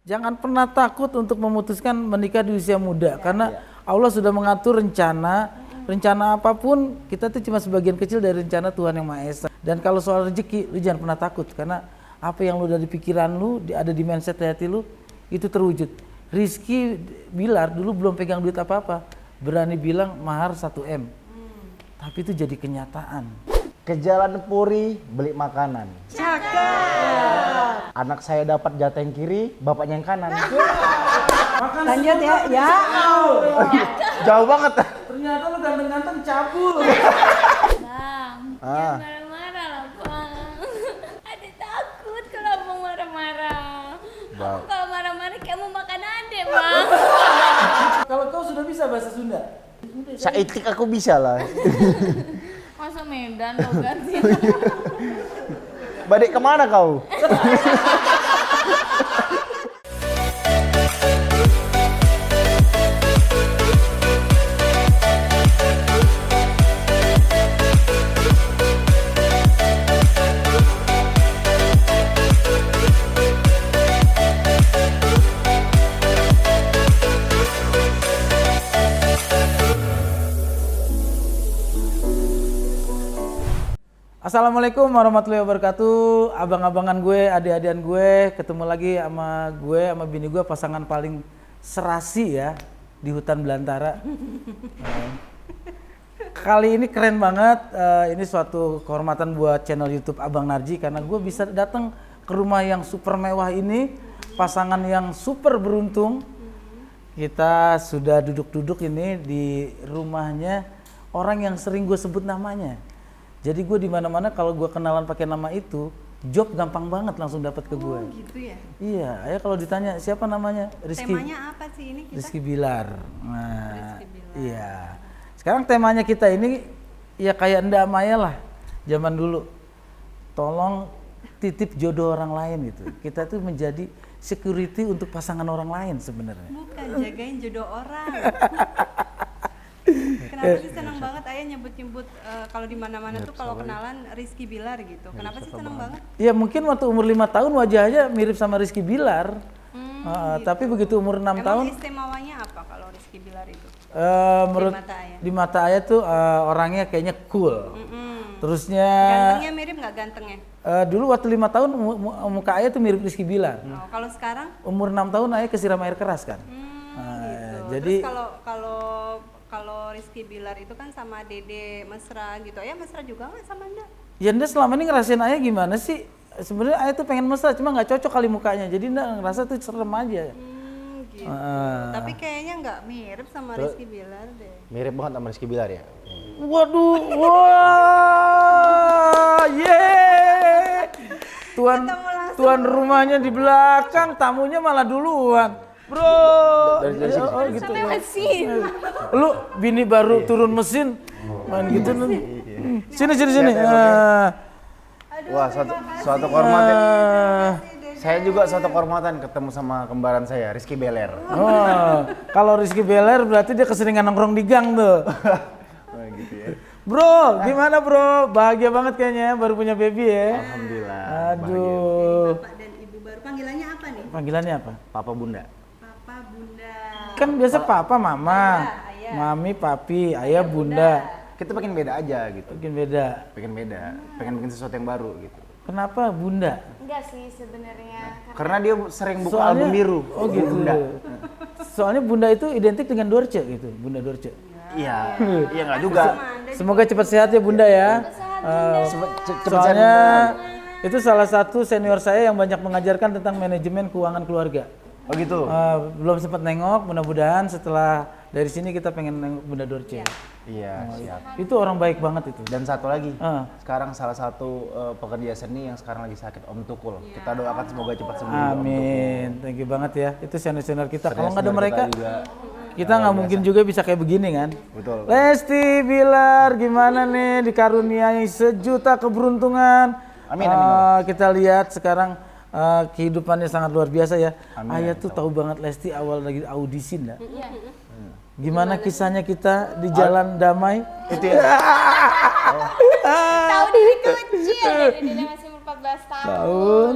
Jangan pernah takut untuk memutuskan menikah di usia muda, karena Allah sudah mengatur rencana apapun, kita tuh cuma sebagian kecil dari rencana Tuhan Yang Maha Esa. Dan kalau soal rezeki, lu jangan pernah takut, karena apa yang lu dari pikiran lu, ada di mindset hati lu, itu terwujud. Rizky Bilar dulu belum pegang duit apa-apa, berani bilang mahar 1 M, tapi itu jadi kenyataan. Ke Jalan Puri beli makanan. Cakep. Anak saya dapat jatah yang kiri, bapaknya yang kanan. Lanjut ya. Ya. Jauh banget. Ternyata lu ganteng-ganteng cabul. Bang, Ah. jangan marah-marah lah bang. Adek takut kalau abang marah-marah. Aku kalau marah-marah kayak mau makan adek bang. Kalau kau sudah bisa bahasa Sunda? Saitik aku bisa lah. Masa Medan lo ganti. Balik kemana kau? Assalamualaikum warahmatullahi wabarakatuh. Abang-abangan gue, adik-adikan gue, ketemu lagi sama gue, sama bini gue, pasangan paling serasi ya di hutan belantara. Kali ini keren banget, ini suatu kehormatan buat channel YouTube Abang Narji, karena gue bisa datang ke rumah yang super mewah ini, pasangan yang super beruntung. Kita sudah duduk-duduk ini di rumahnya orang yang sering gue sebut namanya. Jadi gue di mana-mana kalau gue kenalan pakai nama itu, job gampang banget langsung dapat ke gue. Oh gitu ya. Iya, ya kalau ditanya siapa namanya, Rizky. Temanya apa sih ini kita? Rizky Bilar. Nah, Rizky Bilar. iya. Sekarang temanya kita ini ya kayak Nda Maya lah, zaman dulu. Tolong titip jodoh orang lain gitu. Kita tuh menjadi security untuk pasangan orang lain sebenarnya. Bukan jagain jodoh orang. Kenapa sih senang banget ayah nyebut-nyebut kalau di mana-mana tuh kalau kenalan Rizky Bilar gitu. Kenapa sih senang banget? Ya mungkin waktu umur 5 tahun wajahnya mirip sama Rizky Bilar. Gitu. Tapi begitu umur 6 Emang tahun istimewanya apa kalau Rizky Bilar itu? menurut mata ayah? di mata ayah tuh orangnya kayaknya cool. Terusnya Gantengnya mirip nggak gantengnya? dulu waktu 5 tahun muka ayah tuh mirip Rizky Bilar. Oh, kalau sekarang? Umur 6 tahun ayah kesiram air keras kan. Gitu. Jadi Terus kalau Rizky Bilar itu kan sama Dede Mesra gitu. Ayah mesra juga nggak sama Anda? ya Nda selama ini ngerasain ayah gimana sih? Sebenarnya ayah tuh pengen mesra, cuma nggak cocok kali mukanya. Jadi Nda ngerasa tuh serem aja. Gitu. Tapi kayaknya nggak mirip sama Rizky Bilar deh. Mirip banget sama Rizky Bilar ya. Waduh, wah, yeay. Tuan rumahnya di belakang, tamunya malah duluan. Bro, Dari sini. oh gitu. Sampai mesin. Lu bini baru turun mesin, main gitu nih. Sini. Wah, suatu kehormatan. Saya juga suatu kehormatan ketemu sama kembaran saya, Rizky Beler. Oh, kalau Rizky Beler berarti dia keseringan nongkrong di gang tuh. Oh, gitu ya. Bro, gimana bro? Bahagia banget kayaknya baru punya baby ya. Alhamdulillah. Aduh. Bapak dan Ibu baru panggilannya apa nih? Panggilannya apa? Papa Bunda. Papa, Bunda. Kan biasa papa, mama, Ayah. mami, papi, ayah, bunda. Kita pengen beda aja gitu. Mungkin beda. Pengen beda, pengen bikin sesuatu yang baru gitu. Kenapa bunda? Enggak sih sebenarnya. Karena dia sering buka Soalnya- album biru. Oh gitu. Bunda. Soalnya bunda itu identik dengan Dorce gitu, Bunda Dorce. Iya, iya nggak juga. Semoga cepat sehat ya bunda ya. Cepet Soalnya itu salah satu senior saya yang banyak mengajarkan tentang manajemen keuangan keluarga. Oh gitu. Belum sempat nengok, mudah-mudahan setelah dari sini kita pengen nengok Bunda Dorce. Iya, siap. Itu orang baik banget itu. Dan satu lagi, Ah. sekarang salah satu pekerja seni yang sekarang lagi sakit, Om Tukul. Kita doakan semoga cepat sembuh. Om Tukul. Amin, thank you banget ya. Itu senior-senior kita. Kalau nggak ada Senior mereka, kita juga. kita nggak mungkin juga bisa kayak begini kan. Betul. Lesti Bilar, gimana nih dikaruniai sejuta keberuntungan. Amin, amin. Kita lihat sekarang kehidupannya sangat luar biasa ya. Amin, Ayah tuh tahu banget Lesti awal lagi audisi enggak? Iya. Gimana kisahnya kita di jalan damai? Itu ya. Tahu diri kecil dari dia masih umur 14 tahun. Tahun.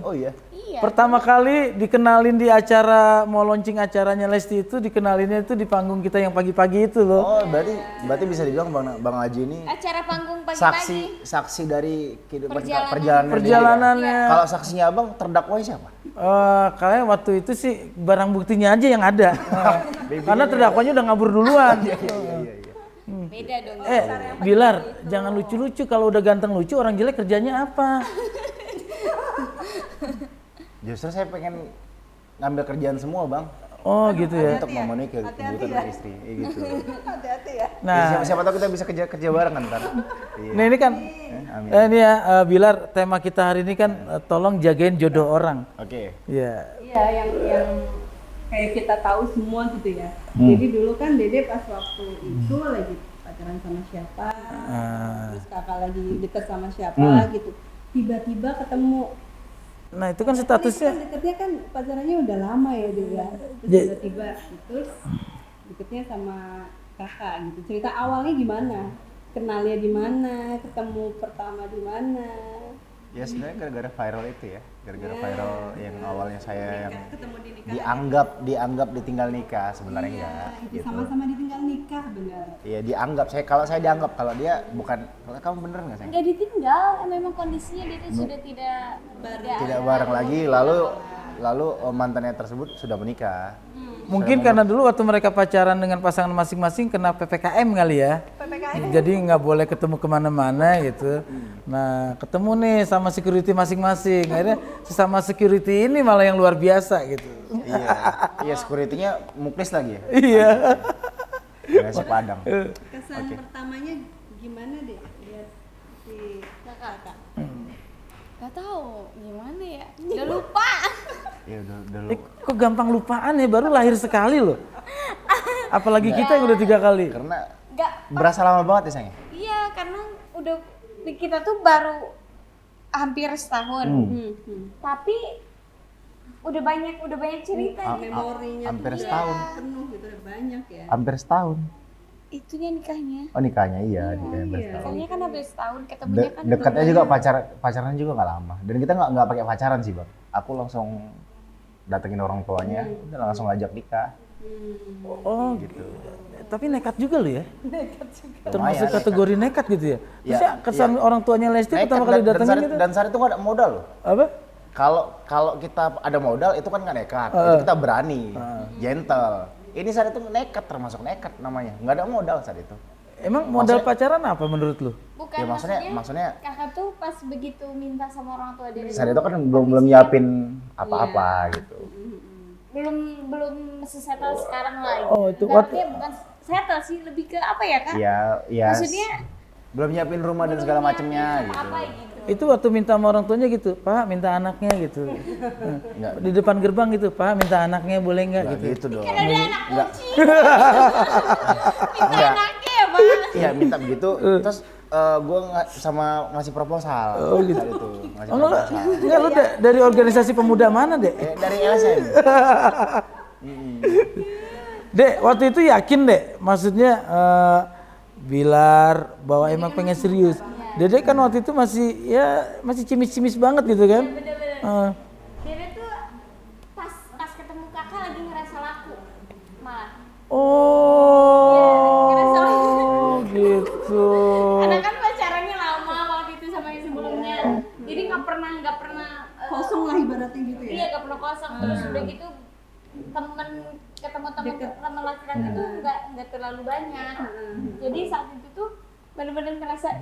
Oh iya. Iya. Pertama kali dikenalin di acara mau launching acaranya Lesti itu dikenalinnya itu di panggung kita yang pagi-pagi itu loh. Oh, berarti bisa dibilang Bang Aji ini Acara panggung pagi-pagi. saksi dari kehidupan Perjalanan. Perjalanannya. Kalau saksinya Abang terdakwa siapa? Kayaknya waktu itu sih barang buktinya aja yang ada. Karena terdakwanya udah ngabur duluan. Beda dong. Bilar, jangan lucu-lucu. Kalau udah ganteng lucu, orang jelek kerjanya apa? Justru saya pengen ngambil kerjaan semua, Bang. Oh gitu ya. Untuk memenuhi kebutuhan istri, gitu. Hati-hati ya. Nah, Siapa tahu kita bisa kerja bareng kan ntar. Iya. nah ini kan, Amin. ini ya Bilar, tema kita hari ini kan tolong jagain jodoh orang. Oke. Iya. Iya, yang kayak kita tahu semua gitu ya. Jadi dulu kan Dede pas waktu itu lagi pacaran sama siapa, terus kakak lagi deket sama siapa gitu. Tiba-tiba ketemu. Nah itu kan Kan statusnya. deketnya kan pacarannya udah lama ya dia. Terus tiba-tiba terus deketnya sama kakak gitu. Cerita awalnya gimana? Kenalnya di mana? Ketemu pertama di mana? Ya sebenarnya gara-gara viral itu ya. Gara-gara viral yang awalnya saya yang Ketemu di nikah. dianggap ditinggal nikah, sebenarnya enggak Itu gitu. sama-sama ditinggal nikah, benar. Iya, dianggap. Kalau saya dianggap, kalau dia bukan. Kamu bener nggak, sayang? Nggak ditinggal, memang kondisinya dia tuh sudah tidak Tidak bareng lagi, lalu mantannya tersebut sudah menikah. Mungkin karena dulu waktu mereka pacaran dengan pasangan masing-masing kena PPKM kali ya. Jadi nggak boleh ketemu kemana-mana gitu. Nah ketemu nih sama security masing-masing. Akhirnya sesama security ini malah yang luar biasa gitu. Iya, security-nya muklis lagi ya. Iya. Nasi Padang. Kesan pertamanya gimana deh lihat si kakak? Gak tahu gimana ya. Udah lupa. Iya, udah Kok gampang lupaan ya, baru lahir sekali loh. Apalagi kita yang udah 3 kali. karena Gak. berasa lama banget ya, sayang. Iya, karena udah kita tuh baru hampir setahun. Tapi udah banyak cerita nih. Memorinya Hampir tuh setahun. penuh gitu, banyak ya. Hampir setahun. Itunya nikahnya. Oh, nikahnya iya, nikahnya hampir setahun. Soalnya kan habis setahun ketemunya kan Dekatnya juga pacaran juga nggak lama. Dan kita nggak pakai pacaran sih, Bang. Aku langsung datengin orang tuanya, udah langsung ngajak nikah. Oh gitu. Tapi nekat juga lo ya. Termasuk Lumayan, kategori nekat gitu ya. Terusnya kesan iya. orang tuanya Lesti Nekat, pertama kali datengin gitu. dan saat itu nggak ada modal loh. Apa? Kalau kita ada modal itu kan nggak nekat, itu kita berani, gentle. Ini saat itu nekat, termasuk nekat namanya. Nggak ada modal saat itu. Emang modal pacaran apa menurut lu? bukan Ya, maksudnya kakak tuh pas begitu minta sama orang tua dia saat itu kan belum nyiapin apa-apa gitu. belum sesettle sekarang lah. Oh, itu Artinya bukan settle sih, lebih ke apa ya kan? Iya. Maksudnya Belum nyiapin rumah dan segala macemnya gitu. apa gitu? Itu waktu minta sama orang tuanya gitu, Pak minta anaknya gitu. Nggak. Di depan gerbang gitu, Pak minta anaknya boleh nggak Nggak gitu. gitu dong. Kan ada anak Nggak. kunci. Minta Nggak. anaknya ya bang. Iya minta begitu, terus gue ngasih proposal. Oh, gitu. Saat itu, ngasih Oh, proposal. enggak lu dari organisasi pemuda mana, Dek? Dari LSM. Dek, waktu itu yakin, Dek? Maksudnya Bilar bahwa emang pengen serius. Dede kan waktu itu masih cimis-cimis banget gitu kan? Bener-bener. Dia tuh pas ketemu kakak lagi ngerasa laku malah. Ngerasa laku. Oh, gitu. Karena kan pacarannya lama waktu itu sama yang sebelumnya. Jadi nggak pernah Kosong lah ibaratnya gitu ya. Iya nggak pernah kosong. Terus udah gitu ketemu teman laki-laki tuh nggak terlalu banyak. Jadi saat itu tuh benar-benar ngerasa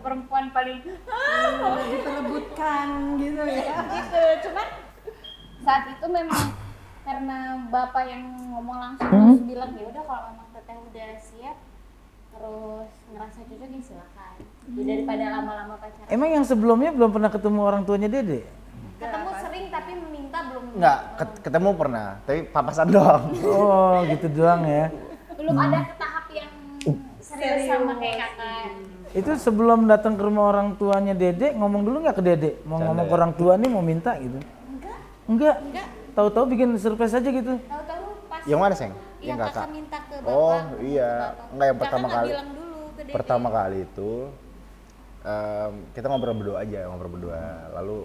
perempuan paling Diperebutkan gitu ya. gitu. Cuman saat itu memang karena bapak yang ngomong langsung terus bilang ya udah kalau memang teteh udah siap terus ngerasa cocok ya silakan. Jadi daripada lama-lama pacaran. Emang yang sebelumnya belum pernah ketemu orang tuanya Dede? Ketemu sering tapi meminta belum. Enggak, ketemu pernah, tapi papasan doang. Oh, gitu doang ya. Belum ada ke tahap yang serius sama kayak kakak. Itu sebelum datang ke rumah orang tuanya Dede, ngomong dulu nggak ke Dede? Mau ngomong ke orang tua nih mau minta gitu? Enggak. Tahu-tahu bikin surprise aja gitu. Tahu-tahu pas Yang mana, Seng? yang kakak minta ke bapak. Oh, iya. Bapak. Enggak, yang pertama Kakak nggak kali. bilang dulu ke Dede. Pertama kali itu kita ngobrol berdua. Lalu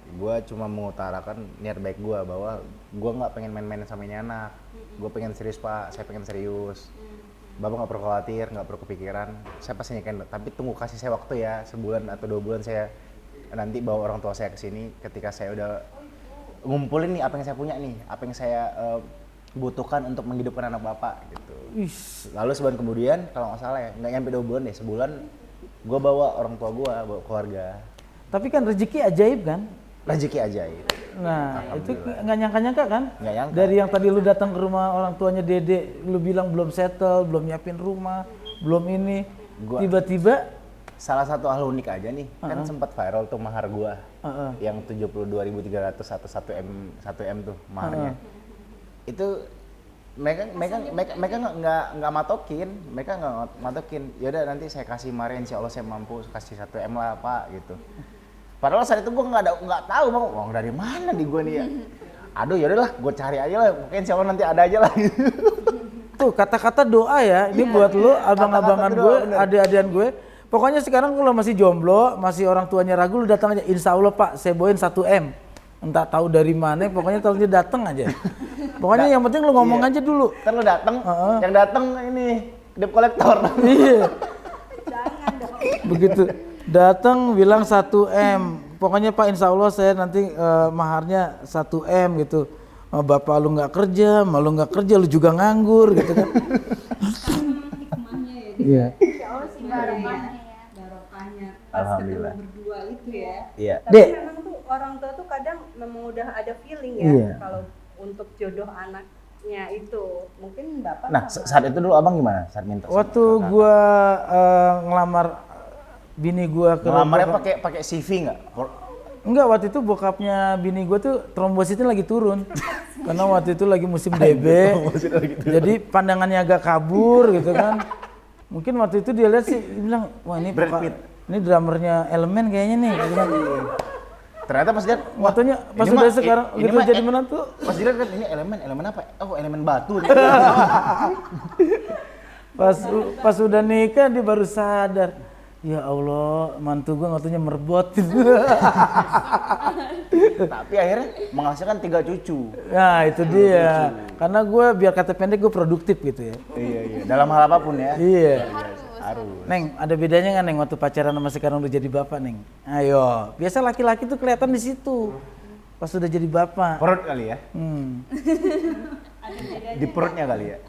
gue cuma mengutarakan niat baik gue bahwa gue nggak pengen main-main sama ini anak. Gue pengen serius pak, saya pengen serius. Bapak nggak perlu khawatir, nggak perlu kepikiran. Saya pasti nikahin, tapi tunggu kasih saya waktu ya, sebulan atau 2 bulan saya nanti bawa orang tua saya ke sini. Ketika saya udah ngumpulin nih apa yang saya punya nih, apa yang saya butuhkan untuk menghidupkan anak bapak gitu. Lalu sebulan kemudian kalau nggak salah ya, nggak nyampe 2 bulan deh, sebulan gue bawa orang tua gue, bawa keluarga. Tapi kan rezeki ajaib kan? Rezeki ajaib. Nah, itu nggak nyangka-nyangka kan? Nggak nyangka. Dari yang tadi lu datang ke rumah orang tuanya Dede, lu bilang belum settle, belum nyiapin rumah, belum ini. Tiba-tiba salah satu hal unik aja nih, kan sempat viral tuh mahar gua. Yang 72.300 atau 1M tuh maharnya. Itu mereka nggak matokin, Ya udah nanti saya kasih mahar, insya Allah saya mampu kasih 1M lah Pak gitu. Padahal saat itu gue nggak tahu bang, uang dari mana di gue nih ya. Aduh yaudahlah, gue cari aja lah, mungkin insya Allah nanti ada aja lah gitu. tuh kata-kata doa ya, ini buat lu abang-abangan gue, adik-adikan gue. Pokoknya sekarang kalau masih jomblo, masih orang tuanya ragu, lu datang aja, insya Allah Pak, saya bawain 1M. Entah tahu dari mana, pokoknya kalau dia datang aja. Pokoknya yang penting lu ngomong aja dulu. Ntar lu datang, yang datang ini debt collector. Iya. Jangan dong. Begitu datang bilang 1M. Pokoknya Pak insya Allah saya nanti maharnya 1M gitu. Bapak lu nggak kerja, malu nggak kerja, lu juga nganggur gitu kan. Hikmahnya ya. Iya. Insya Allah sih Barokahnya ya. barokahnya pas ketemu Alhamdulillah. berdua itu ya. Iya. Tapi Dek. memang tuh orang tua tuh kadang memang udah ada feeling ya Iya. kalau untuk jodoh anaknya itu. Mungkin bapak Nah sama- saat itu dulu abang gimana? Saat minta. Waktu gua ngelamar bini gua ke ngelamarnya bokap- pakai CV nggak? Enggak, waktu itu bokapnya bini gua tuh trombositnya lagi turun. Karena waktu itu lagi musim DB. Jadi pandangannya agak kabur gitu kan. Mungkin waktu itu dia lihat sih, dia bilang, wah ini Brad Pitt. ini drummernya Elemen kayaknya nih. Gitu kan. Ternyata pas lihat, wah, Waktunya pas ini udah mah- sekarang ini gitu mah jadi menantu. Pas dilihat kan ini elemen apa? Oh elemen batu. Pas udah nikah dia baru sadar. Ya Allah, mantu gue waktunya merbot. Tapi akhirnya menghasilkan 3 cucu. Nah itu dia. Karena gue biar kata pendek gue produktif gitu ya. Iya. Dalam hal apapun ya. Iya. Harus. Neng, ada bedanya nggak Neng waktu pacaran sama sekarang udah jadi bapak Neng? Ayo, biasa laki-laki tuh kelihatan di situ. Pas udah jadi bapak. Perut kali ya. ada bedanya Di perutnya kali ya.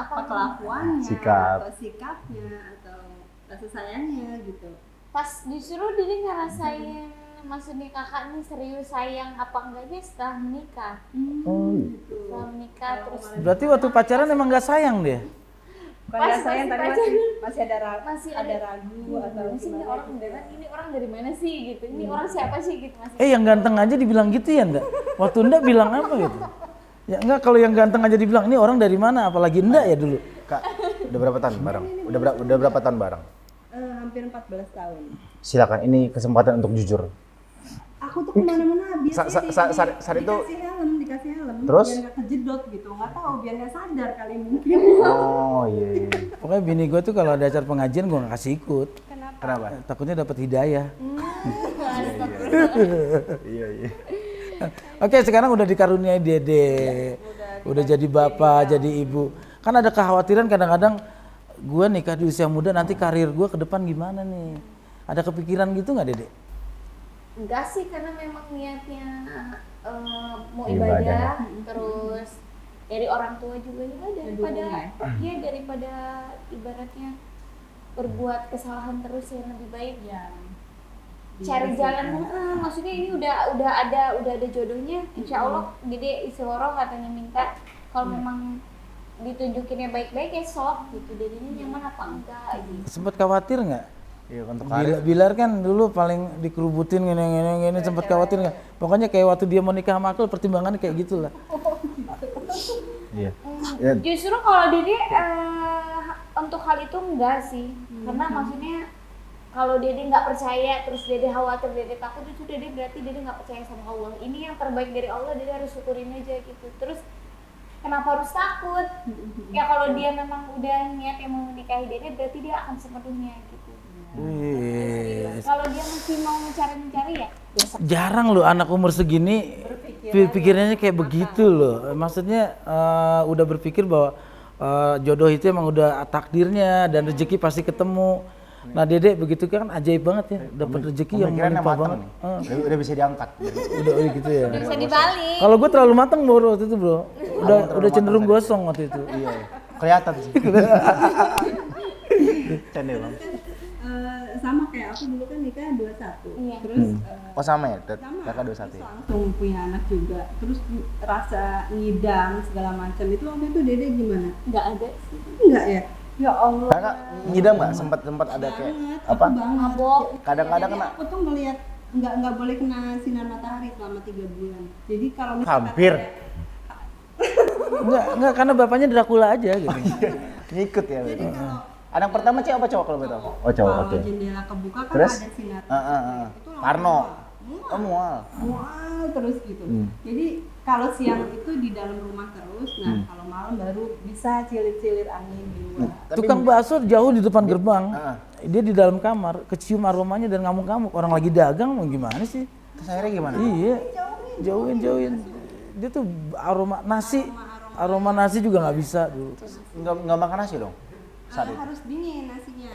apa kelakuannya Sikap. atau sikapnya atau rasa sayangnya gitu. Pas justru Dede ngerasain maksudnya kakak nih serius sayang apa enggaknya setelah menikah. Setelah menikah terus Berarti waktu pacaran emang nggak sayang dia? Bukan Pas rasa sayang tapi pacaran. masih ada masih ada ragu atau Masih ini gimana orang gitu. beneran, ini orang dari mana sih gitu, ini orang siapa sih gitu masih. Yang ganteng aja dibilang gitu ya enggak? Waktu enggak bilang apa gitu? Ya enggak, kalau yang ganteng aja dibilang ini orang dari mana, apalagi enggak ya dulu. Kak, udah berapa tahun bareng? Udah berapa tahun bareng? Hampir 14 tahun. Silakan, ini kesempatan untuk jujur. Aku tuh kemana-mana biasa Saat itu dikasih helm Terus? biar nggak kejedot gitu, nggak tahu biar nggak sadar kali mungkin. oh iya. Pokoknya bini gue tuh kalau ada acara pengajian gue nggak kasih ikut. Kenapa? Takutnya dapat hidayah. Iya. Oke, sekarang udah dikaruniai Dede. Udah jadi bapak, jadi ibu. Kan ada kekhawatiran kadang-kadang gue nikah di usia muda nanti karir gue ke depan gimana nih? Ada kepikiran gitu nggak Dede? Enggak sih, karena memang niatnya mau Ibadah. ibadah, terus dari orang tua juga ya daripada ya daripada ibaratnya berbuat kesalahan terus yang lebih baik Ya. cari jalan. Maksudnya ini udah ada jodohnya, insya Allah. Jadi Isworo katanya minta kalau memang ditunjukinnya baik-baik ya sok gitu, jadinya nyaman apa enggak gitu. Sempet khawatir nggak? Iya untuk karir. Bilar kan dulu paling dikerubutin gini sempet khawatir nggak? Pokoknya kayak waktu dia mau nikah sama aku pertimbangannya kayak gitulah. Iya. Justru kalau Dede untuk hal itu enggak sih, karena maksudnya kalau Dede nggak percaya terus Dede khawatir, Dede takut, itu Dede berarti Dede nggak percaya sama Allah. Ini yang terbaik dari Allah, Dede harus syukurin aja gitu. Terus kenapa harus takut? Ya kalau dia memang udah niat yang mau menikahi Dede, berarti dia akan sepenuhnya gitu. Wih. Kalau dia masih mau mencari ya besok. Jarang loh anak umur segini pikirannya kayak begitu loh. Maksudnya udah berpikir bahwa jodoh itu emang udah takdirnya dan rezeki pasti ketemu. Nah Dedek begitu kan ajaib banget ya, dapat rezeki yang Pemikirannya melimpah matang banget. nih. Udah bisa diangkat. Udah gitu ya. Udah bisa dibalik. Kalau gue terlalu matang bro waktu itu bro, udah cenderung gosong waktu itu. Iya, kelihatan sih. Canda bang. Sama kayak aku dulu kan nikah 21. Iya. Terus Oh sama ya, sama, kakak 21 terus ya? langsung punya anak juga. Terus rasa ngidam segala macam itu waktu itu Dede gimana? Nggak ada sih. Enggak ya? Ya Allah. Kakak ngidam nggak? Sempat ada kayak Banget, apa? aku banget. Mabok. Kadang-kadang Jadi kena aku tuh ngelihat nggak boleh kena sinar matahari selama 3 bulan. Jadi kalau misalkan Hampir. Enggak karena bapaknya Dracula aja gitu. ngikut ya. Jadi berarti. kalau Anak pertama cewek apa cowok kalau betul? Oh cowok, kalau oke. jendela kebuka kan Terus? ada sinar. Heeh, heeh. Itu langsung Parno. mual. Oh mual. Mual terus gitu. Jadi kalau siang itu di dalam rumah terus, nah kalau malam baru bisa cilir-cilir angin di luar. Tapi- Tukang bakso jauh di depan gerbang, Heeh. dia di dalam kamar, kecium aromanya dan ngamuk-ngamuk. Orang lagi dagang mau gimana sih? Terus akhirnya gimana? Iya, jauhin. Dia tuh aroma nasi juga nggak bisa dulu. Nggak makan nasi dong? Saat itu? Harus dingin nasinya.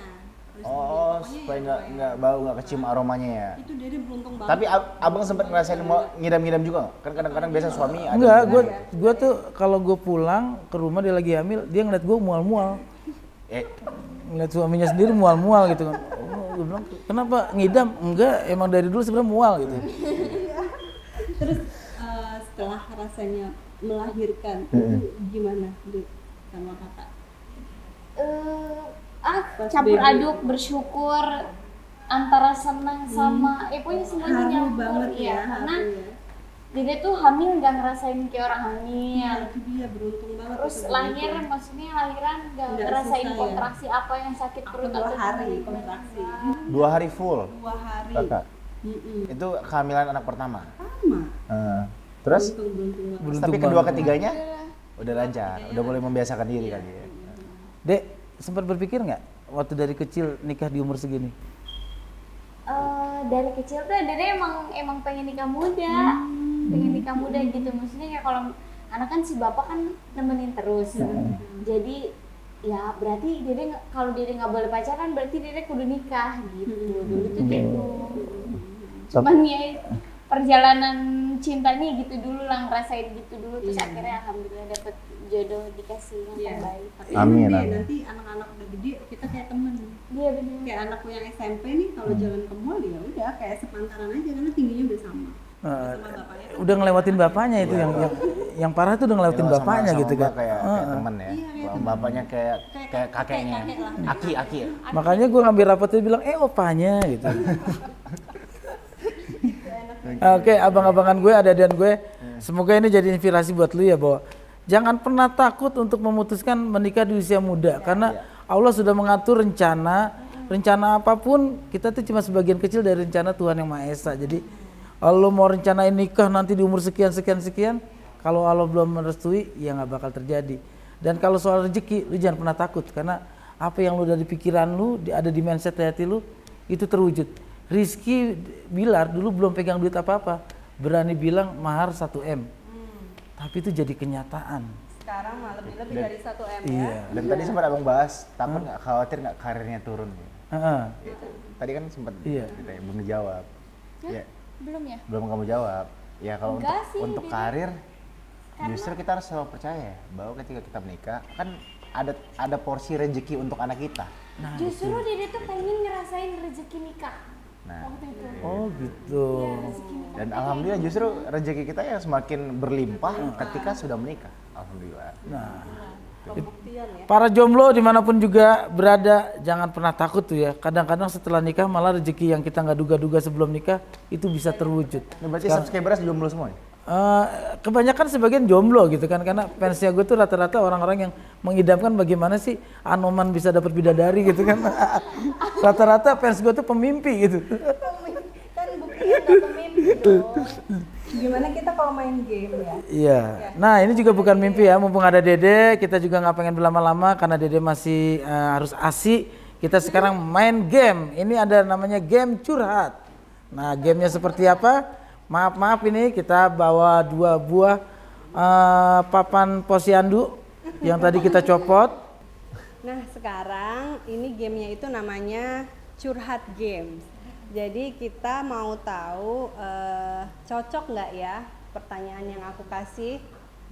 Harus Oh, dingin. Pokoknya supaya ya, nggak bau, nggak kecium aromanya ya. itu Dede beruntung banget. Tapi abang sempat ngerasain mau ngidam-ngidam juga nggak? Kan kadang-kadang biasa suami ada. Enggak, gue tuh kalau gue pulang ke rumah dia lagi hamil, dia ngeliat gue mual-mual. Ngeliat suaminya sendiri mual-mual gitu kan. Oh, gue bilang, kenapa ngidam? Enggak, emang dari dulu sebenarnya mual gitu. Terus setelah rasanya melahirkan itu gimana Dek, sama kakak? Campur aduk, bersyukur antara senang sama pokoknya semuanya Haru nyampur banget ya, karena haru ya. Dede tuh hamil nggak ngerasain kayak orang hamil. Itu dia beruntung banget. Terus itu lahir, beruntung. maksudnya lahiran nggak Nggak ngerasain susah ya. kontraksi apa yang sakit Aku perut 2 atau hari gimana. kontraksi. 2 hari full. 2 hari. Kakak. Mm-mm. Itu kehamilan anak pertama. Sama. Terus? Beruntung banget. Beruntung Tapi kedua banget. ketiganya udah lancar, udah mulai membiasakan diri kali ya. Dek, sempat berpikir nggak waktu dari kecil nikah di umur segini? Dari kecil tuh Dede emang pengen nikah muda, pengen nikah muda gitu. Maksudnya kayak kalau anak kan si bapak kan nemenin terus, jadi ya berarti kalau Dede nggak boleh pacaran berarti Dede kudu nikah gitu. Dulu tuh gitu. Cuman ya perjalanan cintanya gitu dulu lah, ngerasain gitu dulu terus akhirnya alhamdulillah dapet jodoh, dikasih yang Iya. terbaik. Tapi Amin, nanti, amin. nanti anak-anak udah gede kita kayak temen. Iya benar. Kayak anakku yang SMP nih kalau jalan ke mall ya udah kayak sepantaran aja karena tingginya udah sama. Sama bapaknya. Udah ngelewatin bapaknya itu yang parah tuh udah ngelewatin Kalau sama- bapaknya sama gitu gua kan. kayak temen ya. Kalau bapaknya kayak kakeknya. kakek lah. Aki ya. Makanya gue ngambil rapat itu bilang, opanya gitu. Oke, abang-abangan gue, ada-adaan gue. Semoga ini jadi inspirasi buat lu ya, bahwa jangan pernah takut untuk memutuskan menikah di usia muda. Karena Allah sudah mengatur rencana apapun, kita tuh cuma sebagian kecil dari rencana Tuhan Yang Maha Esa. Jadi kalau mau rencanain nikah nanti di umur sekian, kalau Allah belum merestui, ya nggak bakal terjadi. Dan kalau soal rezeki, lu jangan pernah takut. Karena apa yang lu udah di pikiran lu, ada di mindset hati lu, itu terwujud. Rizky Bilar dulu belum pegang duit apa-apa, berani bilang mahar 1M, tapi itu jadi kenyataan. Sekarang malah lebih dari 1M ya. Iya. Dan tadi sempat abang bahas, takut nggak, khawatir nggak karirnya turun. Heeh. Tadi kan sempat Iya. ditanya, belum dijawab. Ya, Belum ya? belum kamu jawab. Ya kalau Enggak sih, untuk Dede. karir, justru kita harus selalu percaya bahwa ketika kita menikah kan ada porsi rezeki untuk anak kita. Justru Dede tuh pengen ngerasain rezeki nikah. Nah, Waktu itu. Oh gitu. dan alhamdulillah justru rezeki kita yang semakin berlimpah ketika sudah menikah. Alhamdulillah. Nah, Pembuktian ya. para jomblo dimanapun juga berada, jangan pernah takut tuh ya. Kadang-kadang setelah nikah malah rezeki yang kita nggak duga-duga sebelum nikah itu bisa terwujud. Ini berarti subscribers jomblo semua ya? Kebanyakan sebagian jomblo gitu kan, karena fansnya gue tuh rata-rata orang-orang yang mengidamkan bagaimana sih Anoman bisa dapat bidadari gitu kan. Rata-rata fans gue tuh pemimpi gitu. Kan buktinya nggak pemimpi dong. Gimana kita kalau main game ya? Iya. Nah ini juga bukan mimpi ya, mumpung ada Dede, kita juga nggak pengen berlama-lama karena Dede masih harus ASI. Kita sekarang main game. Ini ada namanya game curhat. Nah, gamenya seperti apa? Maaf ini kita bawa 2 buah papan posyandu yang tadi kita copot. Nah, sekarang ini gamenya itu namanya curhat games. Jadi kita mau tahu cocok nggak ya pertanyaan yang aku kasih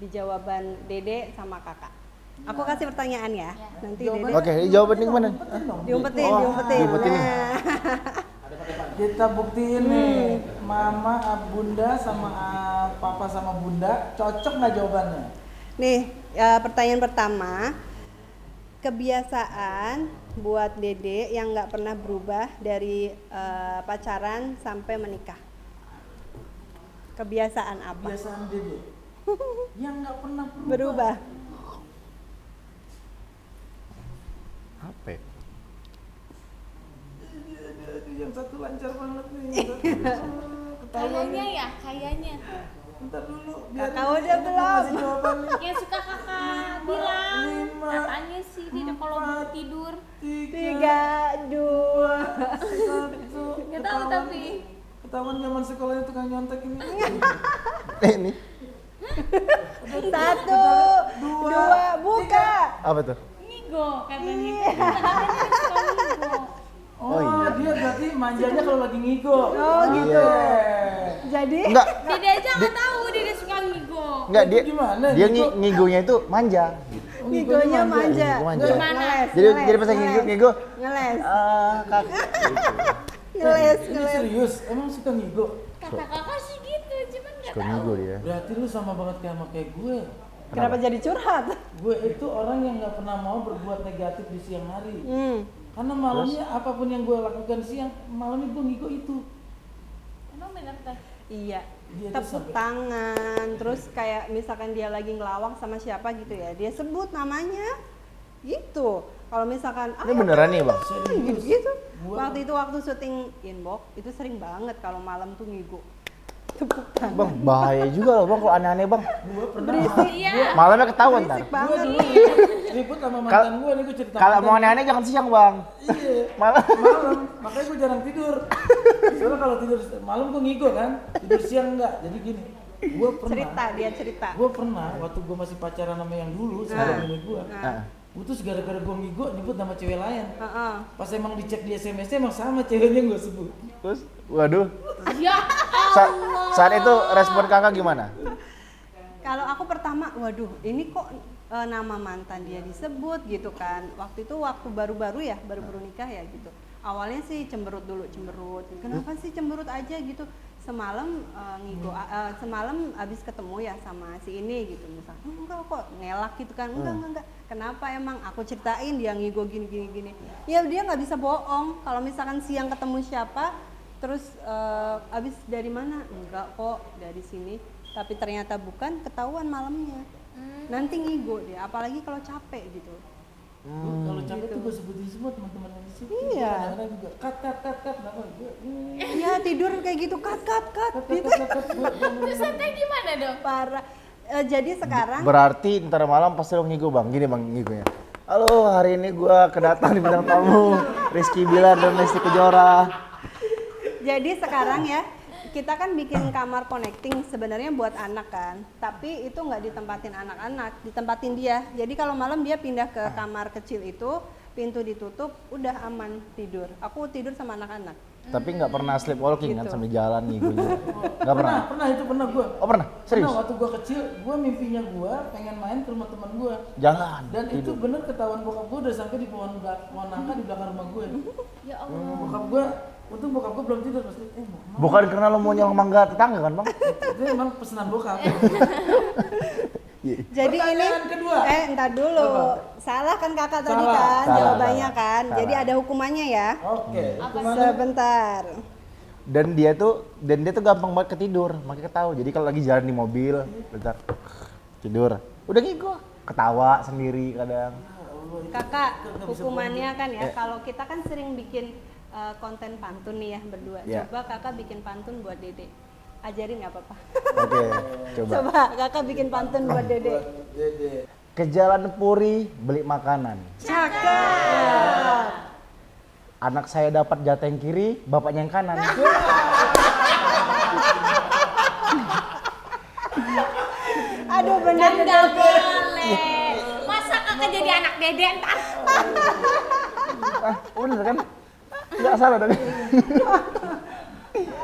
di jawaban Dede sama Kakak. Aku kasih pertanyaan ya. Nanti Dede Oke, jawabannya gimana? diumpetin. diumpetin nih. Nah, Kita buktiin nih, Mama, Bunda sama Papa sama Bunda cocok nggak jawabannya? nih pertanyaan pertama, kebiasaan buat Dede yang nggak pernah berubah dari pacaran sampai menikah. Kebiasaan apa? Kebiasaan Dede yang nggak pernah Berubah. Apa ya? Yang satu lancar banget nih. Yang satu Kayaknya ya, kayaknya. Bentar dulu. Kakak udah belum? Kasih jawabannya. Yang suka kakak bilang, 5, katanya sih dia kalau mau tidur. 3, 2, 1. Nggak tahu tapi. Ketahuan zaman sekolahnya tukang nyontek ini. Ini 1, 2, buka. apa tuh? Ngigo katanya. Katanya dia suka ngigo. Oh, dia berarti manjanya kalau lagi ngigo. Oh, gitu. Jadi Enggak, Dede aja nggak tahu dia suka ngigo. enggak dia. Gimana? Dia Ngigo? ngigonya itu manja. ngigonya manja. Ngigo manja. Gimana? Jadi pas lagi ngigo, Ngeles. Kak. Ngeles. Ini serius, emang suka ngigo? Kata kakak sih gitu, cuman nggak Suka tahu. ngigo dia. Berarti lu sama banget kayak gue. Kenapa jadi curhat? Gue itu orang yang nggak pernah mau berbuat negatif di siang hari. Karena malamnya apapun yang gue lakukan siang, malamnya gue ngigo itu. Emang bener teh? Iya. Dia tuh Tepuk sampai- tangan, terus kayak misalkan dia lagi ngelawak sama siapa gitu ya, dia sebut namanya, gitu. Kalau misalkan Ini beneran nih, Bang? gitu. Gua- Waktu syuting inbox itu sering banget kalau malam tuh ngigo. Tepuk tangan. Bang, bahaya juga loh, Bang, kalau aneh-aneh, Bang. Gue pernah Iya. Malamnya ketahuan ntar. Berisik gue banget. dulu ribut sama mantan gue nih, gue cerita. Kalau mau mantan. aneh-aneh jangan siang, Bang. Iya. Malam. Malam, makanya gue jarang tidur. Soalnya kalau tidur malam gue ngigo kan, tidur siang enggak. Jadi gini, gue Cerita, pernah, dia cerita. gue pernah waktu gue masih pacaran sama yang dulu, sekarang ini gue. Gue tuh gara-gara gue ngigo nyebut nama cewek lain. Heeh. Pas emang dicek di SMS-nya emang sama ceweknya gue sebut. Terus, waduh. Ya Sa- saat itu respon kakak gimana? Kalau aku pertama, waduh, ini kok nama mantan dia disebut gitu kan. Waktu itu baru-baru nikah ya gitu. Awalnya sih cemberut dulu. Kenapa sih cemberut aja gitu? Semalam semalam abis ketemu ya sama si ini gitu, misalnya enggak kok ngelak gitu kan, enggak. Kenapa emang? Aku ceritain dia ngigo gini. Ya dia nggak bisa bohong. Kalau misalkan siang ketemu siapa, terus abis dari mana? Enggak kok, dari sini. Tapi ternyata bukan, ketahuan malamnya. Nanti ngigo dia, apalagi kalau capek gitu. Kalau capek tuh gue sebutin semua teman-teman yang di situ. Iya. Kadang-kadang juga cut, kenapa gue? Iya tidur kayak gitu, cut gitu. terus teh gimana dong? Parah. Jadi sekarang Berarti ntar malam pasti lo ngigo, Bang. Gini, Bang, ngigonya. Halo, hari ini gua kedatang di bintang tamu Rizky Bilar dan Lesti Kejora. Jadi sekarang ya, kita kan bikin kamar connecting sebenarnya buat anak kan, tapi itu nggak ditempatin anak-anak, ditempatin dia. Jadi kalau malam dia pindah ke kamar kecil itu, pintu ditutup, udah aman tidur. Aku tidur sama anak-anak. Tapi nggak pernah sleepwalking kan Gitu. sambil jalan ngigonya. Nggak pernah. Pernah pernah gue. Oh, pernah? Serius? Pernah waktu gue kecil, gue mimpinya gue pengen main ke rumah teman gue. Jangan. Dan itu bener ketahuan bokap gue udah sampai di pohon nangka di belakang rumah gue. Ya Allah. Bokap gue, untung bokap gue belum tidur pasti. Mau kemana? Bukan karena lo mau nyolong mangga tetangga kan, Bang? Itu emang pesanan bokap. Jadi Pertanyaan ini kedua. entar dulu. Salah kan kakak tadi Salah. kan Salah, jawabannya salah. kan. Salah. Jadi ada hukumannya ya. Oke. Gimana? Sebentar. Dan dia tuh gampang banget ketidur, makanya ketawa. Jadi kalau lagi jalan di mobil, bentar tidur, udah ngigo, ketawa sendiri kadang. Kakak, hukumannya kan ya, kalau kita kan sering bikin konten pantun nih ya berdua. Ya. Coba kakak bikin pantun buat Dede. Ajarin nggak apa-apa. Oke, coba. Coba kakak bikin pantun buat Dede. Dede. Ke Jalan Puri beli makanan. Cakep. anak saya dapat jatah yang kiri, bapaknya yang kanan. Aduh Kan bener nggak boleh. Masa kakak jadi anak dede ntar? Bener kan? Nggak salah dong.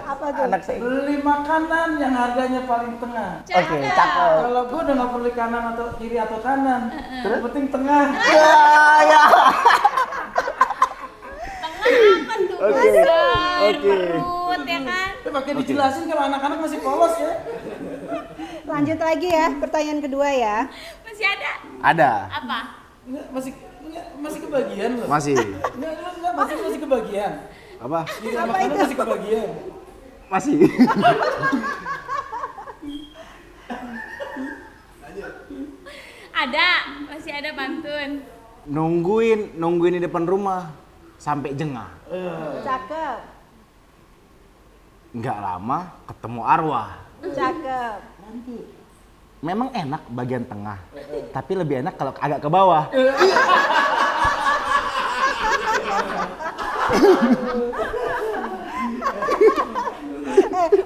apa tuh? Anak saya. Beli makanan yang harganya paling tengah. Oke, cakep. Kalau gue udah nggak perlu kanan atau kiri atau kanan, yang penting tengah. Ya, ya. Tengah apa tuh? Oke, Besar, oke. perut ya kan? Pakai dijelasin kalau anak-anak masih polos ya. Lanjut lagi ya, pertanyaan kedua ya. Masih ada? Ada. Apa? Enggak, masih kebagian loh. Masih. Enggak, masih kebagian. Apa? Kiri sama kanan masih kebagian. Masih. Ada, masih ada pantun. Nungguin di depan rumah sampai jengah. Cakep, Nggak lama ketemu arwah. cakep. Memang enak bagian tengah, tapi lebih enak kalau agak ke bawah.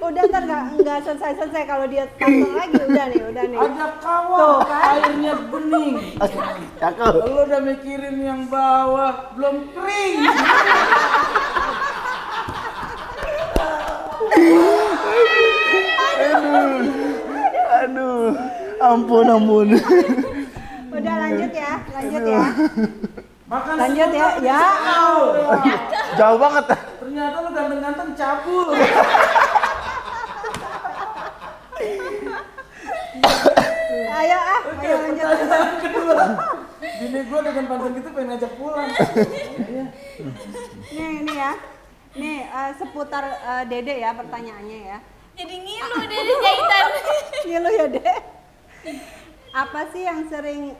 Udah ntar nggak selesai kalau dia tonton lagi udah nih. Ada kawah, airnya bening. Cakep. Lo udah mikirin yang bawah, belum kering. Aduh, ampun. Udah lanjut ya. Makan Lanjut ya. semua Ya. Jauh banget. Ternyata lo ganteng-ganteng cabul. Ayo lanjut. Pertanyaan kedua. Bini gue dengan pantun gitu pengen ngajak pulang. Iya. Nih ya. Nih seputar Dede ya pertanyaannya ya. Jadi ngilu deh di jahitan. Ngilu ya Dek. Apa sih yang sering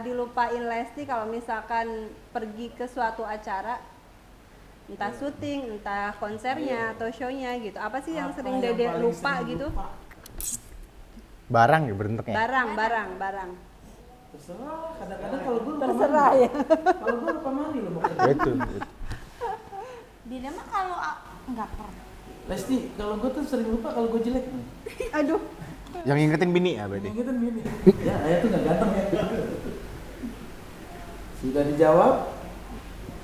dilupain Lesti kalau misalkan pergi ke suatu acara, entah syuting, entah konsernya atau show-nya gitu. Apa sih yang sering Dede paling lupa sering gitu? lupa? Barang ya bentuknya. Barang. Terserah, kadang-kadang kalau gue lupa Terserah mandi. ya. Kalau gue lupa mandi loh makanya. Itu. Dia mah kalau nggak pernah. Lesti, kalau gue tuh sering lupa kalau gue jelek. Aduh. Yang ngingetin bini ya berarti. Yang gitu gini. Ya, ayah tuh gak ganteng ya. Sudah dijawab.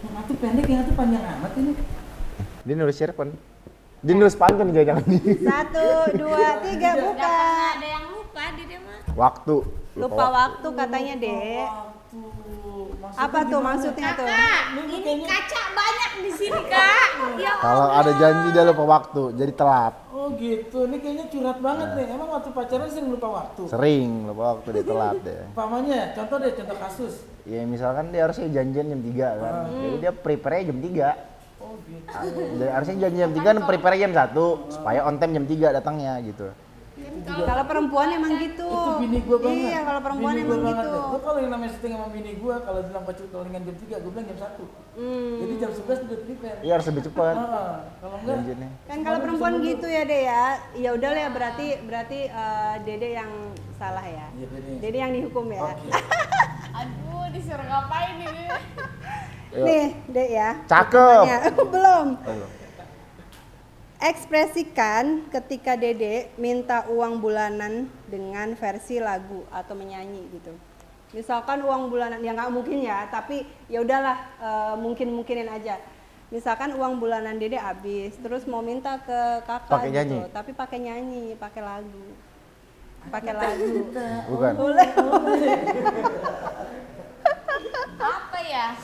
Yang satu pendek, yang satu panjang amat ini. Dia nulis cerpen. Dia nulis pantun jangan. 1, 2, 3 Nggak buka. pernah ada yang lupa dia mah. Waktu. Lupa waktu katanya Dek. Apa tuh maksudnya tuh? Kak, ini kaca banyak di sini kak. Ya Kalau ada janji dia lupa waktu, jadi telat. Oh gitu, ini kayaknya curhat banget nih. Emang waktu pacaran sering lupa waktu? Sering lupa waktu dia telat deh. Pamannya, contoh deh, contoh kasus. Ya misalkan dia harusnya janjian jam 3 kan. Jadi dia prepare jam 3. Oh gitu. Jadi harusnya janji jam 3 dan prepare jam 1 supaya on time jam 3 datangnya gitu. Kalau perempuan emang gitu. Itu bini gue banget. Iya, kalau perempuan Bini emang gua banget gitu. deh. Gue kalau yang namanya syuting sama bini gue, kalau bilang pacar callingan jam 3, gue bilang jam 1. Jadi jam 11 udah prepare. Iya harus lebih cepat. Kalau enggak, Janjiannya. Kan kalau perempuan gitu ya Dek ya. Ya udah lah ya berarti Dede yang salah ya. Iya, Dede. Dede yang dihukum ya. aduh disuruh ngapain ini? Nih, Dek ya. Cakep. Ya, belum. Belum. Ekspresikan ketika Dede minta uang bulanan dengan versi lagu atau menyanyi gitu. Misalkan uang bulanan ya nggak mungkin ya, tapi ya udahlah mungkin-mungkinin aja. Misalkan uang bulanan Dede habis, terus mau minta ke kakak Pakai gitu, nyanyi? tapi pakai nyanyi, pakai lagu. Pakai lagu. Bukan. Boleh. Apa ya?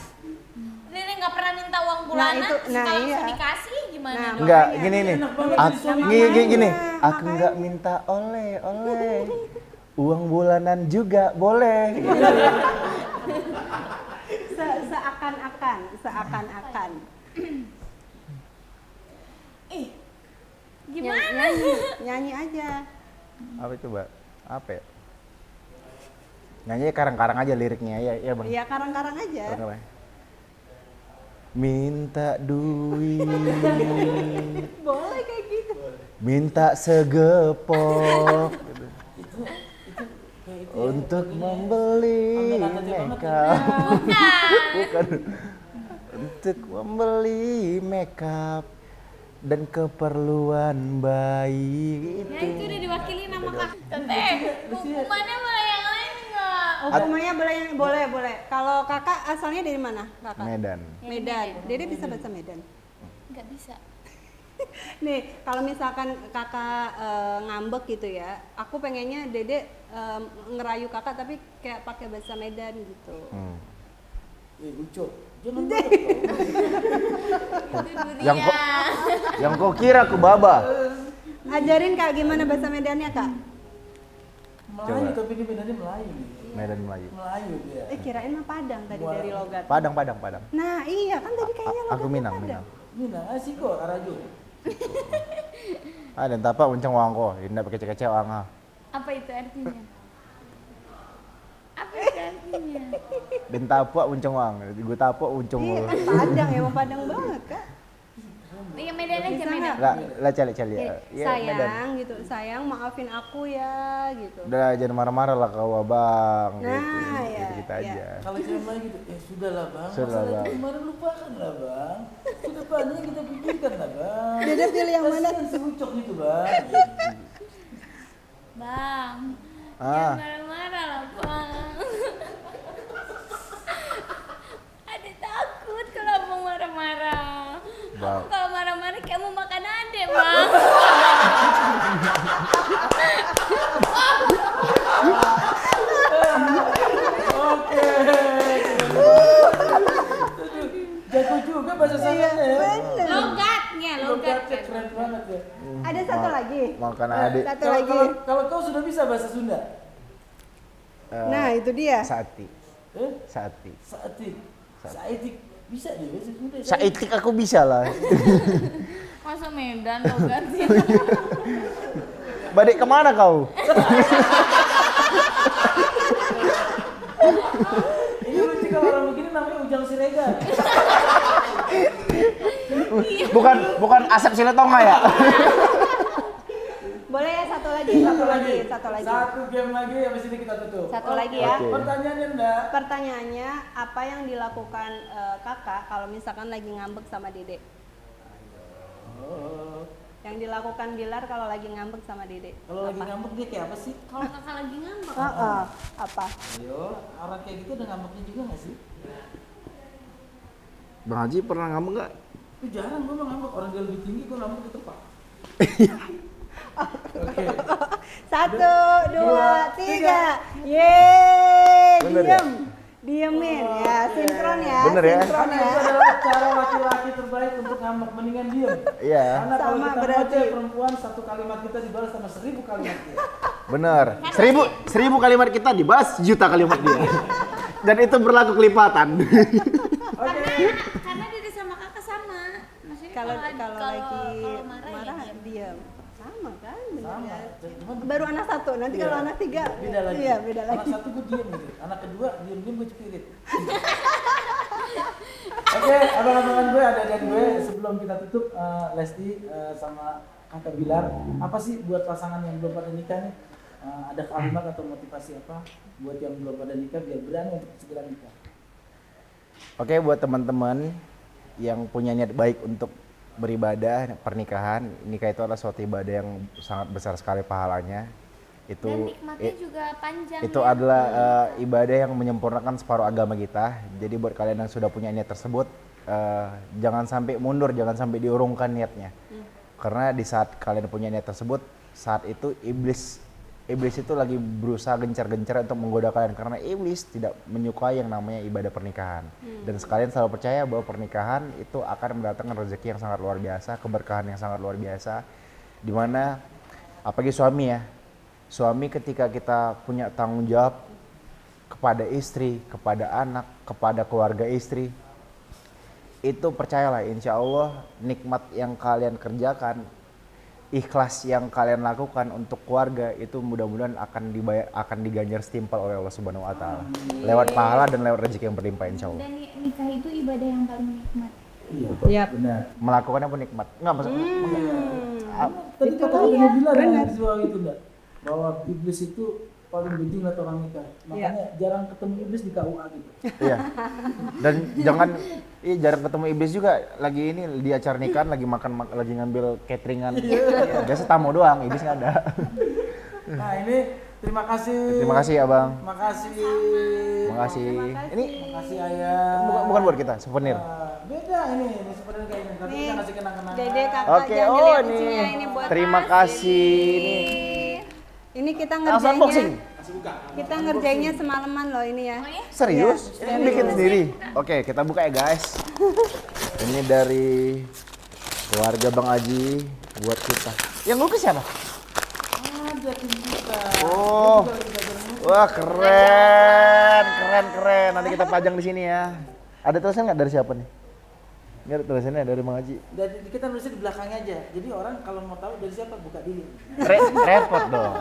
Riri nggak pernah minta uang bulanan, itu- nah, kalau iya. langsung dikasih gimana? Nah, dong? Enggak, makanya. gini nih. Enak banget Aku, jadi suami. gini. Makanya. Aku nggak minta oleh. Uang bulanan juga boleh. Seakan-akan. Ih, gimana? Nyanyi aja. Apa coba? Apa ya? Nyanyi karang-karang aja liriknya ya bang. Iya, karang-karang aja. Karang-karang. Minta duit, Boleh kayak gitu. minta segepok untuk membeli makeup. Bukan. untuk membeli makeup dan keperluan bayi Ya itu udah diwakili nama kak. Teteh, hukumannya boleh yang lain nggak? Hukumannya boleh. Kalau kakak asalnya dari mana, kakak? Medan. Medan. Dede bisa bahasa Medan? Nggak bisa. Nih, kalau misalkan kakak ngambek gitu ya, aku pengennya Dede ngerayu kakak tapi kayak pakai bahasa Medan gitu. Ucok, jangan banget Yang kau kira aku baba. Ajarin kak gimana bahasa Medannya kak? Melayu, Coba. tapi di Medannya Melayu. Medan Melayu. Melayu dia. Kirain mah Padang tadi dari logat. Padang. Nah iya kan tadi kayaknya logatnya Aku Minang. Minang, asik kok, Arajo. Dan tapak uncang wang ko, indah pakai kece wang ha. Apa itu artinya? Apa itu artinya? Ben tapak uncang wang, gue tapak uncang Iya mo. kan Padang, emang Padang banget kak. Iya Medan aja Bisa Medan. Lah cali. Ya, Medan. Sayang gitu, sayang maafin aku ya gitu. Udah jangan marah-marah lah kau abang. Nah, gitu, ya, kita ya. aja. Kalau cewek Melayu gitu, sudahlah bang, Sudah, masalah Bang. itu kemarin lupakan lah bang. Kedepannya kita pikirkan lah bang. Dede pilih yang mana? Kasihan si Ucok gitu bang. Bang, Ah. jangan marah-marah lah bang. Ade takut kalau abang marah-marah. Bang. Aku kalau marah-marah kayak mau makan ade bang. Oke. Jago juga bahasa sananya ya. Logatnya. Logatnya keren banget ya. Ada satu lagi. Makan adik. Satu Kalau- lagi. Kalau kau sudah bisa bahasa Sunda? Nah itu dia. Saati. Eh? Saati. Saitik. Saitik. Bisa dia bahasa Sunda. Saitik aku bisa lah. Masa Medan logatnya. Balik kemana kau? Ini lucu kalau orang begini namanya Ujang Siregar. Bukan Asep Siletonga ya? Boleh ya satu lagi. Satu game lagi, habis ini kita tutup. Satu lagi ya. Oke. Pertanyaannya enggak? Pertanyaannya, apa yang dilakukan kakak kalau misalkan lagi ngambek sama Dede? Oh. Yang dilakukan Bilar kalau lagi ngambek sama Dede? Kalau lagi ngambek dia kayak apa sih? Kalau kakak lagi ngambek. Apa? Ayo, orang kayak gitu ada ngambeknya juga nggak sih? Bang Haji pernah ngambek nggak? Itu jarang gue ngambek, orang dia lebih tinggi gue ngambek tetep pak. Oke. 1, 2, 3. Yeay, Bener ya? diemin ya, sinkron ya. Bener ya? Sinkron Karena ya. itu adalah cara laki-laki terbaik untuk ngambek, mendingan diem. Iya. Karena kalau Sama kita berarti. ngoceh perempuan, satu kalimat kita dibalas sama 1000 kalimat dia. Bener. 1000 kalimat kita dibalas 1.000.000 kalimat dia. Dan itu berlaku kelipatan. Karena Dede sama kakak sama. Maksudnya Kalau lagi kalau marah, marah ya diem. Sama kan? bener Sama. kan? Cuman Baru anak satu, nanti Iya. kalau anak tiga beda lagi. Iya, beda Anak lagi. satu gue diem gitu. Anak kedua diem-diem gue cepirit. Oke, abang-abangan gue, adik-adik gue, sebelum kita tutup, Lesti sama Kakak Bilar, apa sih buat pasangan yang belum pada nikah nih? Ada kalimat atau motivasi apa buat yang belum pada nikah biar berani untuk segera nikah? Oke, buat teman-teman yang punya niat baik untuk beribadah, pernikahan, nikah itu adalah suatu ibadah yang sangat besar sekali pahalanya. Dan nikmatnya juga panjang. Itu ya. adalah ibadah yang menyempurnakan separuh agama kita. Jadi buat kalian yang sudah punya niat tersebut, jangan sampai mundur, jangan sampai diurungkan niatnya. Karena di saat kalian punya niat tersebut, saat itu iblis itu lagi berusaha gencar-gencar untuk menggoda kalian, karena iblis tidak menyukai yang namanya ibadah pernikahan. Dan sekalian selalu percaya bahwa pernikahan itu akan mendatangkan rezeki yang sangat luar biasa, keberkahan yang sangat luar biasa, dimana apalagi suami ya, suami ketika kita punya tanggung jawab kepada istri, kepada anak, kepada keluarga istri, itu percayalah insya Allah nikmat yang kalian kerjakan, ikhlas yang kalian lakukan untuk keluarga itu mudah-mudahan akan diganjar setimpal oleh Allah Subhanahu Wa Taala lewat pahala dan lewat rezeki yang berlimpah insya Allah. Dan nikah itu ibadah yang paling nikmat. Iya, benar. Melakukannya pun nikmat. Enggak maksud Tadi kata Abang bilang yang di bawah itu enggak, bahwa iblis itu paling benci ngeliat orang nikah. Makanya jarang ketemu iblis di KUA gitu. Iya. Dan jarang ketemu iblis juga lagi ini di acara nikahan lagi makan lagi ngambil cateringan. Biasa tamu doang, iblis nggak ada. Nah ini terima kasih. Terima kasih Abang. Makasih. Makasih. Ini Makasih ayah. bukan buat kita, souvenir. Beda ini sebenarnya kayak ini. Tapi kita kasih kenang-kenangan. Dede kakak Oke, jangan oh dilihat ini. isinya, ini buat Terima Mas kasih. Dede. Ini kita Langsung unboxing. ngerjainnya semalaman loh ini ya. Serius? Iya, Ini bikin sendiri. Oke, kita buka ya guys. Ini dari keluarga Bang Aji buat kita. Yang lukis siapa? Ada tim kita. Oh. Wah, keren. Nanti kita pajang di sini ya. Ada tulisan nggak dari siapa nih? Nggak ada tulisannya dari Bang Aji. Dan kita nulisnya di belakangnya aja. Jadi orang kalau mau tahu dari siapa buka diri. Repot dong.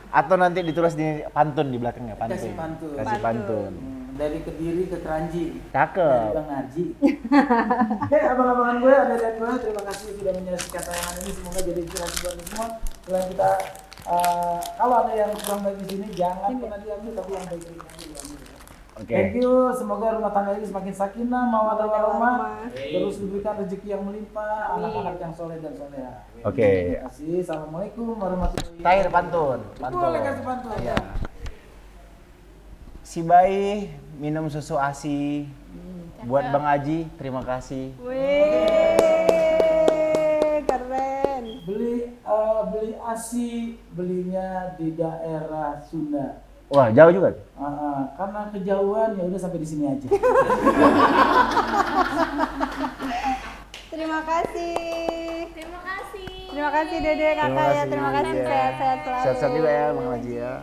Atau nanti ditulis di pantun di belakangnya, pantun. Kasih pantun. Kasih pantun. Dari Kediri ke Keranji. Cakep. Dari Bang Haji. Oke, abang-abangan gue, ada dan gue, terima kasih sudah menyaksikan tayangan ini. Semoga jadi inspirasi buat kita semua. Selain kita, kalau ada yang kurang baik di sini, jangan pernah diambil, tapi yang baik-baik aja diambil. Oke. Thank you, semoga rumah tangga ini semakin sakinah, mawaddah warahmah, terus diberikan rezeki yang melimpah, anak-anak yang soleh dan soleha. Oke. Terima kasih, assalamualaikum warahmatullahi wabarakatuh. Terakhir pantun. Boleh kasih pantun. Iya. Si bayi minum susu ASI. Buat Bang Aji, terima kasih. Wih, keren. Beli ASI, belinya di daerah Sunda. Wah, jauh juga. Karena kejauhan ya udah sampai di sini aja. Terima kasih. Terima kasih. Terima kasih Dede kakak ya. Terima kasih Iya. sehat-sehat selalu. Sehat-sehat juga ya Bang Aji ya.